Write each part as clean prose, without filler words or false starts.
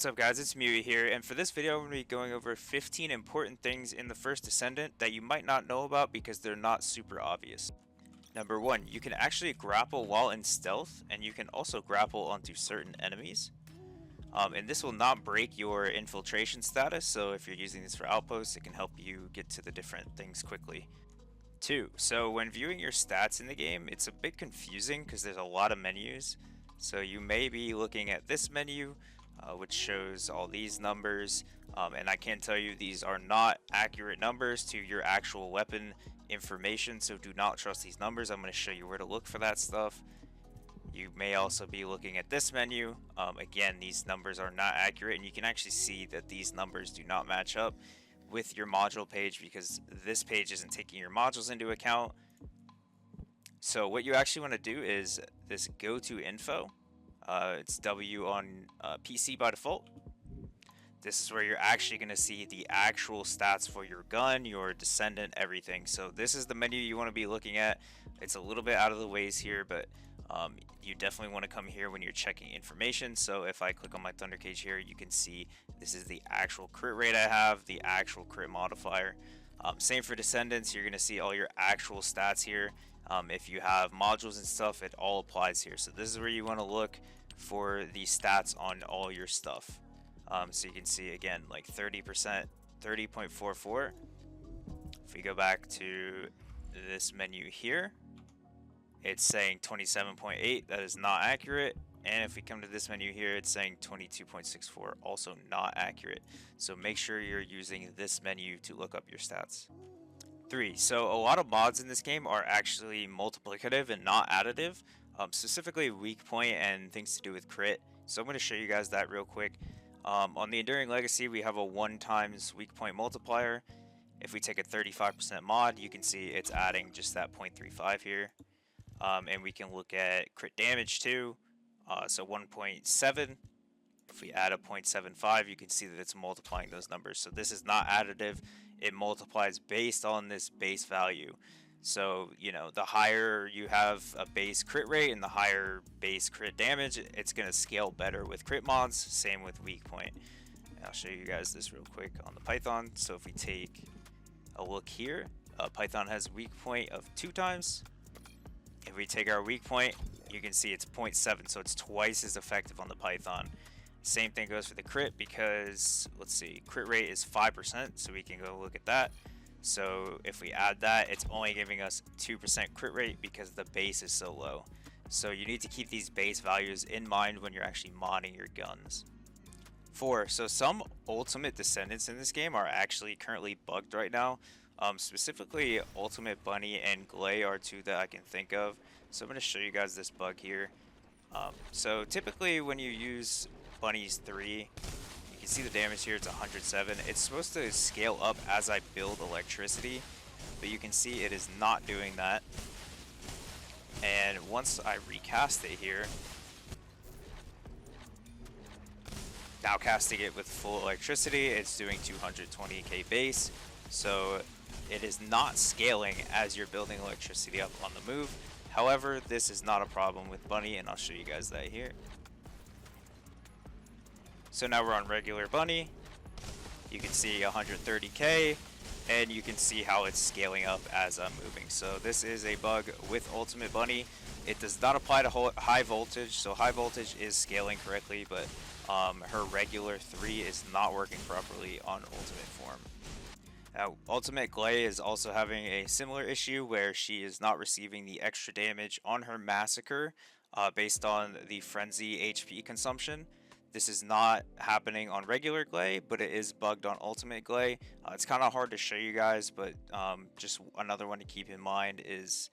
What's up guys, it's Mui here, and for this video I'm going to be going over 15 important things in the First Descendant that you might not know about because they're not super obvious. Number 1, you can actually grapple while in stealth, and you can also grapple onto certain enemies. And this will not break your infiltration status, so if you're using this for outposts, it can help you get to the different things quickly. 2, so when viewing your stats in the game, it's a bit confusing because there's a lot of menus. So you may be looking at this menu, which shows all these numbers, and I can tell you these are not accurate numbers to your actual weapon information, so do not trust these numbers. I'm going to show you where to look for that stuff. You may also be looking at this menu. Again, these numbers are not accurate, and you can actually see that these numbers do not match up with your module page because this page isn't taking your modules into account. So what you actually want to do is this go to info. It's W on PC by default. This is where you're actually going to see the actual stats for your gun, your descendant, everything. So this is the menu you want to be looking at. It's a little bit out of the ways here, but you definitely want to come here when you're checking information. So if I click on my Thunder Cage here, you can see this is the actual crit rate I have, the actual crit modifier. Same for descendants, you're going to see all your actual stats here. If you have modules and stuff, it all applies here. So this is where you want to look for the stats on all your stuff. So you can see again like 30%, 30.44. If we go back to this menu here, it's saying 27.8. That is not accurate. And if we come to this menu here, it's saying 22.64, also not accurate. So make sure you're using this menu to look up your stats. 3, so a lot of mods in this game are actually multiplicative and not additive, specifically weak point and things to do with crit. So I'm going to show you guys that real quick. On the Enduring Legacy, we have a 1 times weak point multiplier. If we take a 35% mod, you can see it's adding just that 0.35 here. And we can look at crit damage too. So 1.7. If we add a 0.75, you can see that it's multiplying those numbers. So this is not additive. It multiplies based on this base value. So, you know, the higher you have a base crit rate and the higher base crit damage, it's going to scale better with crit mods. Same with weak point. And I'll show you guys this real quick on the Python. So if we take a look here, Python has weak point of 2 times. If we take our weak point, you can see it's 0.7, so it's twice as effective on the Python. Same thing goes for the crit because, let's see, crit rate is 5%, so we can go look at that. So if we add that, it's only giving us 2% crit rate because the base is so low. So you need to keep these base values in mind when you're actually modding your guns. 4, so some ultimate descendants in this game are actually currently bugged right now. Specifically, Ultimate Bunny and Glay are 2 that I can think of. So I'm going to show you guys this bug here. So typically when you use Bunny's 3, you can see the damage here, it's 107. It's supposed to scale up as I build electricity, but you can see it is not doing that. And once I recast it here, now casting it with full electricity, it's doing 220k base. So it is not scaling as you're building electricity up on the move. However, this is not a problem with Bunny, and I'll show you guys that here. So now we're on regular Bunny. You can see 130k, and you can see how it's scaling up as I'm moving. So this is a bug with Ultimate Bunny. It does not apply to high voltage, so high voltage is scaling correctly, but her regular 3 is not working properly on Ultimate form. Now, Ultimate Glay is also having a similar issue where she is not receiving the extra damage on her Massacre based on the Frenzy HP consumption. This is not happening on regular Glay, but it is bugged on Ultimate Glay. It's kind of hard to show you guys, but just another one to keep in mind is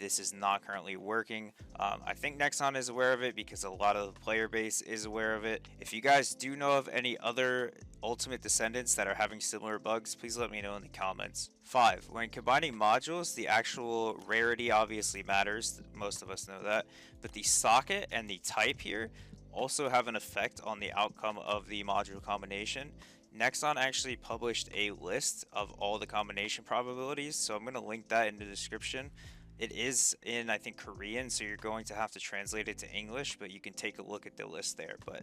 this is not currently working. I think Nexon is aware of it because a lot of the player base is aware of it. If you guys do know of any other Ultimate Descendants that are having similar bugs, please let me know in the comments. 5, when combining modules, the actual rarity obviously matters. Most of us know that. But the socket and the type here also have an effect on the outcome of the module combination. Nexon actually published a list of all the combination probabilities, so I'm going to link that in the description. It is in, I think, Korean, so you're going to have to translate it to English, but you can take a look at the list there. But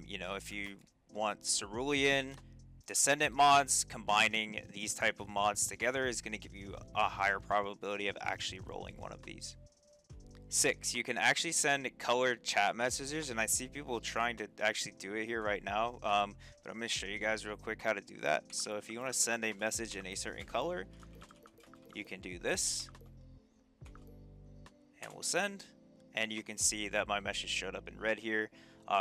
You know, if you want cerulean descendant mods, combining these type of mods together is going to give you a higher probability of actually rolling one of these. 6, you can actually send colored chat messages, and I see people trying to actually do it here right now, but I'm going to show you guys real quick how to do that. So if you want to send a message in a certain color, you can do this, and we'll send, and you can see that my message showed up in red here.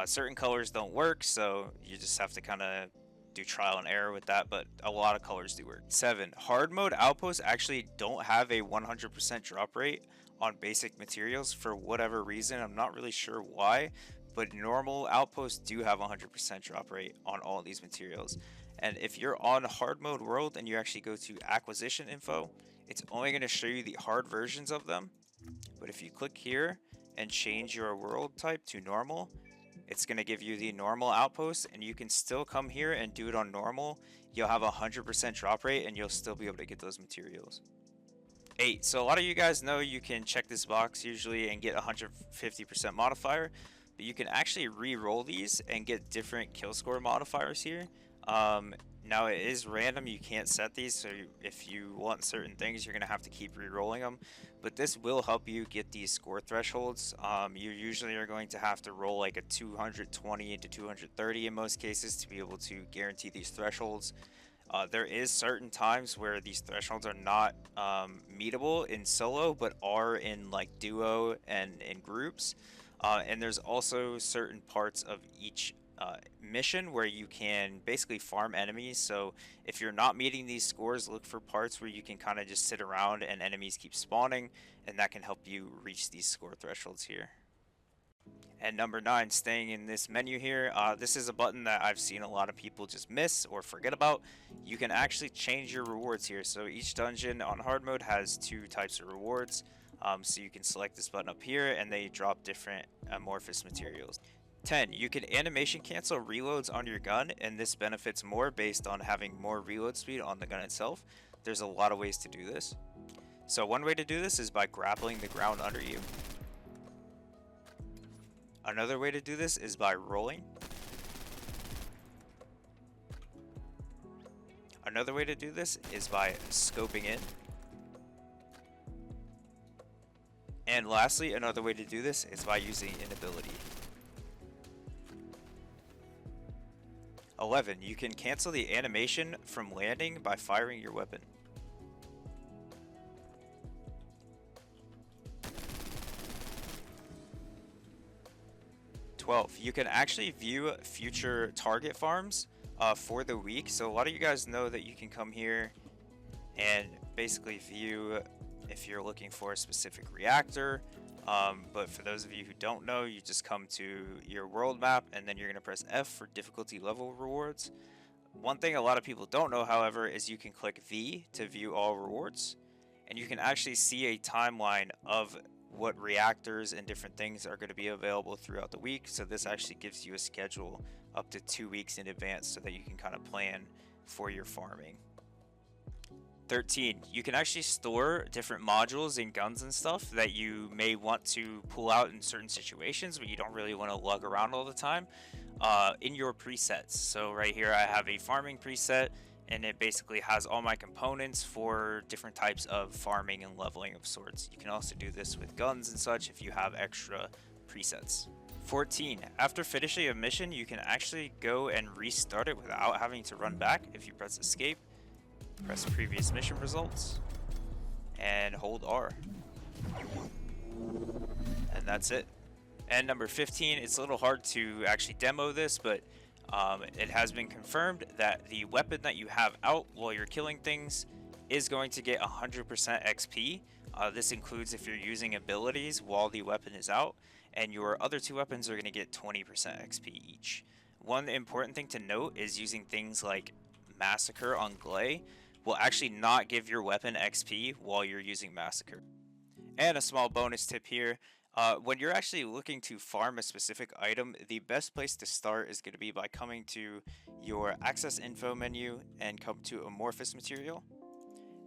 Certain colors don't work, so you just have to kind of do trial and error with that, but a lot of colors do work. 7, hard mode outposts actually don't have a 100% drop rate on basic materials for whatever reason. I'm not really sure why, but normal outposts do have 100% drop rate on all of these materials. And if you're on hard mode world and you actually go to acquisition info, it's only going to show you the hard versions of them. But if you click here and change your world type to normal, it's going to give you the normal outpost, and you can still come here and do it on normal. You'll have a 100% drop rate and you'll still be able to get those materials. 8, so a lot of you guys know you can check this box usually and get 150% modifier, but you can actually re-roll these and get different kill score modifiers here. Now it is random, you can't set these, so if you want certain things, you're going to have to keep re-rolling them, but this will help you get these score thresholds. You usually are going to have to roll like a 220 to 230 in most cases to be able to guarantee these thresholds. There is certain times where these thresholds are not meetable in solo, but are in like duo and in groups. And there's also certain parts of each mission where you can basically farm enemies. So if you're not meeting these scores, look for parts where you can kind of just sit around and enemies keep spawning, and that can help you reach these score thresholds here. And number 9, staying in this menu here, this is a button that I've seen a lot of people just miss or forget about. You can actually change your rewards here. So each dungeon on hard mode has 2 types of rewards. So you can select this button up here and they drop different amorphous materials. 10, you can animation cancel reloads on your gun, and this benefits more based on having more reload speed on the gun itself. There's a lot of ways to do this. So one way to do this is by grappling the ground under you. Another way to do this is by rolling. Another way to do this is by scoping in. And lastly, another way to do this is by using an ability. 11, you can cancel the animation from landing by firing your weapon. 12, you can actually view future target farms for the week. So a lot of you guys know that you can come here and basically view if you're looking for a specific reactor. But for those of you who don't know, you just come to your world map and then you're going to press F for difficulty level rewards. One thing a lot of people don't know, however, is you can click V to view all rewards, and you can actually see a timeline of what reactors and different things are going to be available throughout the week. So this actually gives you a schedule up to 2 weeks in advance so that you can kind of plan for your farming. 13, you can actually store different modules and guns and stuff that you may want to pull out in certain situations, but you don't really want to lug around all the time in your presets. So right here I have a farming preset, and it basically has all my components for different types of farming and leveling of sorts. You can also do this with guns and such if you have extra presets. 14, after finishing a mission, you can actually go and restart it without having to run back. If you press escape, press previous mission results, and hold R. And that's it. And number 15, it's a little hard to actually demo this, but it has been confirmed that the weapon that you have out while you're killing things is going to get 100% XP. This includes if you're using abilities while the weapon is out, and your other 2 weapons are going to get 20% XP each. One important thing to note is using things like Massacre on Glay will actually not give your weapon XP while you're using Massacre. And a small bonus tip here, when you're actually looking to farm a specific item, the best place to start is going to be by coming to your access info menu and come to amorphous material,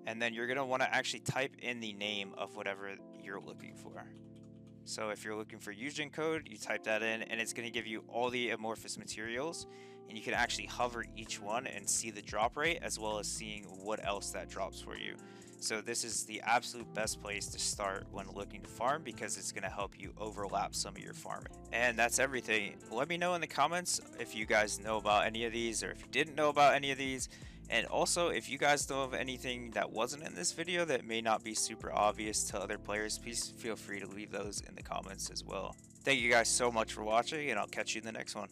and then you're going to want to actually type in the name of whatever you're looking for. So if you're looking for Eugen code, you type that in and it's going to give you all the amorphous materials, and you can actually hover each one and see the drop rate as well as seeing what else that drops for you. So this is the absolute best place to start when looking to farm, because it's going to help you overlap some of your farming. And that's everything. Let me know in the comments if you guys know about any of these, or if you didn't know about any of these. And also, if you guys know of anything that wasn't in this video that may not be super obvious to other players, please feel free to leave those in the comments as well. Thank you guys so much for watching, and I'll catch you in the next one.